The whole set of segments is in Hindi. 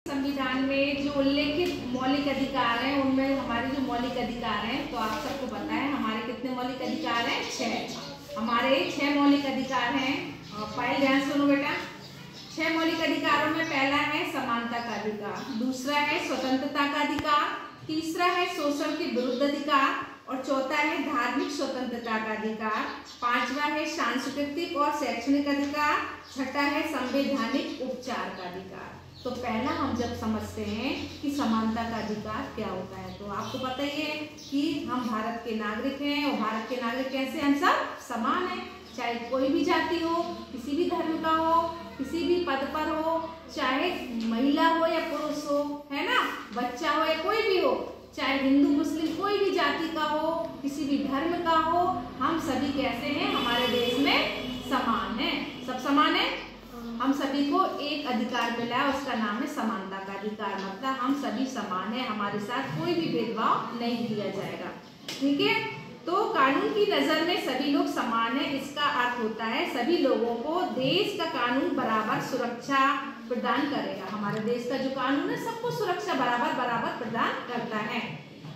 संविधान में जो उल्लेखित मौलिक अधिकार हैं उनमें हमारे जो मौलिक अधिकार हैं, तो आप सबको पता है हमारे कितने मौलिक अधिकार हैं? 6। हमारे 6 मौलिक अधिकार हैं। फाइल ध्यान सुनो बेटा। 6 मौलिक अधिकारों में पहला है समानता का अधिकार, दूसरा है स्वतंत्रता का अधिकार, तीसरा है शोषण के विरुद्ध अधिकार और चौथा है धार्मिक स्वतंत्रता का अधिकार, पांचवा है सांस्कृतिक और शैक्षणिक अधिकार, छठा है संवैधानिक उपचार का अधिकार। तो पहला हम जब समझते हैं कि समानता का अधिकार क्या होता है, तो आपको पता ही है कि हम भारत के नागरिक हैं और भारत के नागरिक कैसे हम सब समान हैं, चाहे कोई भी जाति हो, किसी भी धर्म का हो, किसी भी पद पर हो, चाहे महिला हो या पुरुष हो, है ना, बच्चा हो या कोई भी हो, चाहे हिंदू मुस्लिम कोई भी जाति का हो, किसी भी धर्म का हो, हम सभी कैसे हैं? हमारे देश में समान है, सब समान है। हम सभी को एक अधिकार मिला है, उसका नाम है समानता का अधिकार। मतलब हम सभी समान हैं, हमारे साथ कोई भी भेदभाव नहीं किया जाएगा। ठीक है, तो कानून की नजर में सभी लोग समान हैं। इसका अर्थ होता है सभी लोगों को देश का कानून बराबर सुरक्षा प्रदान करेगा। हमारे देश का जो कानून है सबको सुरक्षा बराबर प्रदान करता है।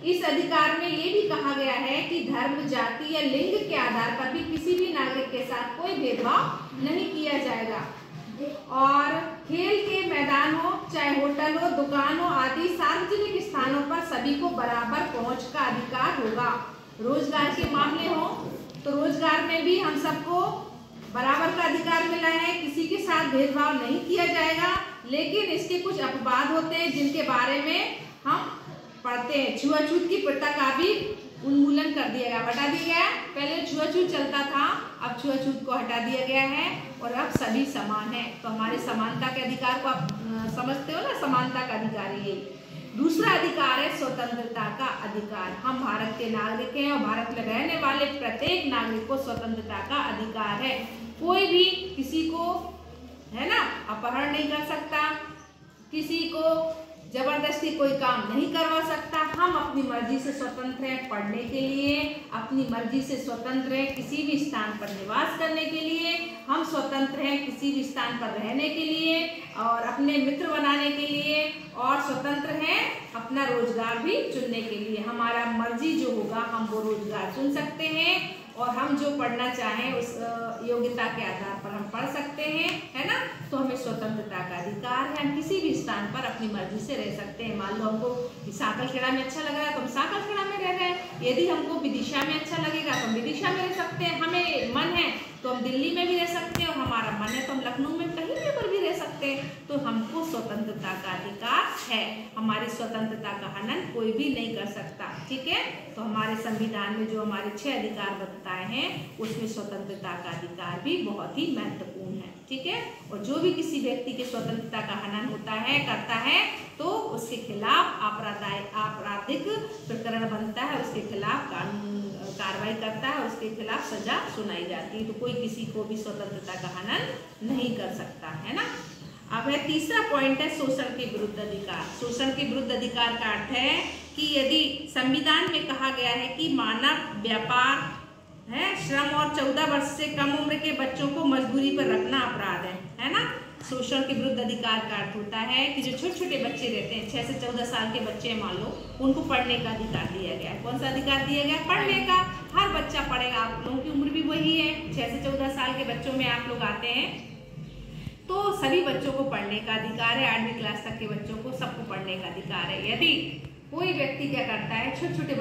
इस अधिकार में ये भी कहा गया है कि धर्म, जाति या लिंग के आधार पर भी किसी भी नागरिक के साथ कोई भेदभाव नहीं किया जाएगा। और खेल के मैदान हो, चाहे होटल हो, दुकान हो आदि सार्वजनिक स्थानों पर सभी को बराबर पहुंच का अधिकार होगा। रोजगार के मामले हो तो रोजगार में भी हम सबको बराबर का अधिकार मिला है, किसी के साथ भेदभाव नहीं किया जाएगा। लेकिन इसके कुछ अपवाद होते हैं जिनके बारे में हम पढ़ते हैं। छुआछूत की प्रथा का भी उन्मूलन कर दिया गया, हटा दिया गया। पहले छुआछूत चलता था, अब छुआछूत को हटा दिया गया है और अब सभी समान है। तो हमारे समानता के अधिकार को आप समझते हो ना, समानता का अधिकार ये। दूसरा अधिकार है स्वतंत्रता का अधिकार। हम भारत के नागरिक हैं और भारत में रहने वाले प्रत्येक नागरिक को स्वतंत्रता का अधिकार है। कोई भी किसी को, है ना, अपहरण नहीं कर सकता, किसी को जबरदस्ती कोई काम नहीं करवा सकता। हम अपनी मर्जी से स्वतंत्र हैं पढ़ने के लिए, अपनी मर्जी से स्वतंत्र हैं किसी भी स्थान पर निवास करने के लिए, हम स्वतंत्र हैं किसी भी स्थान पर रहने के लिए और अपने मित्र बनाने के लिए, और स्वतंत्र हैं अपना रोजगार भी चुनने के लिए। हमारा मर्जी जो होगा हम वो रोजगार चुन सकते हैं और हम जो पढ़ना चाहें उस योग्यता के आधार पर हम पढ़ सकते हैं, है ना। तो हमें स्वतंत्रता का अधिकार है, हम किसी भी स्थान पर अपनी मर्जी से रह सकते हैं। मान लो हमको साकलखेड़ा में अच्छा लग रहा है तो हम साकलखेड़ा में रह रहे हैं, यदि हमको विदिशा में अच्छा लगेगा तो हम विदिशा में रह सकते हैं। हमें मन है तो हम दिल्ली में भी रह सकते हैं और हमारा मन है तो हम लखनऊ में कहीं भी पर भी रह सकते हैं। तो हमको स्वतंत्रता का अधिकार है, हमारी स्वतंत्रता का हनन कोई भी नहीं कर सकता। ठीक है, तो हमारे संविधान में जो हमारे 6 अधिकार बताए हैं उसमें स्वतंत्रता का अधिकार भी बहुत ही महत्वपूर्ण है। ठीक है, और जो भी किसी व्यक्ति के स्वतंत्रता का हनन होता है, करता है, तो उसके खिलाफ आपराधिक प्रकरण बनता है, उसके खिलाफ कानून कार्रवाई करता है, उसके खिलाफ सजा सुनाई जाती है। तो कोई किसी को भी स्वतंत्रता का हनन नहीं कर सकता, है ना। अब है तीसरा पॉइंट है शोषण के विरुद्ध अधिकार। शोषण के विरुद्ध अधिकार का अर्थ है कि यदि संविधान में कहा गया है कि मानव व्यापार है, श्रम और 14 वर्ष से कम उम्र के बच्चों को मजदूरी पर रखना अपराध है ना। शोषण के विरुद्ध अधिकार का अर्थ होता है कि जो छोटे छोटे बच्चे रहते हैं, 6 से 14 साल के बच्चे मान लो, उनको पढ़ने का अधिकार दिया गया है। कौन सा अधिकार दिया गया? पढ़ने का। हर बच्चा पढ़ेगा, आप लोगों की उम्र भी वही है, 6 से 14 साल के बच्चों में आप लोग आते हैं, तो सभी बच्चों को पढ़ने का अधिकार है। 8वीं क्लास तक के बच्चों को सबको पढ़ने का अधिकार है। यदि कोई व्यक्ति क्या करता है, छोटे छोटे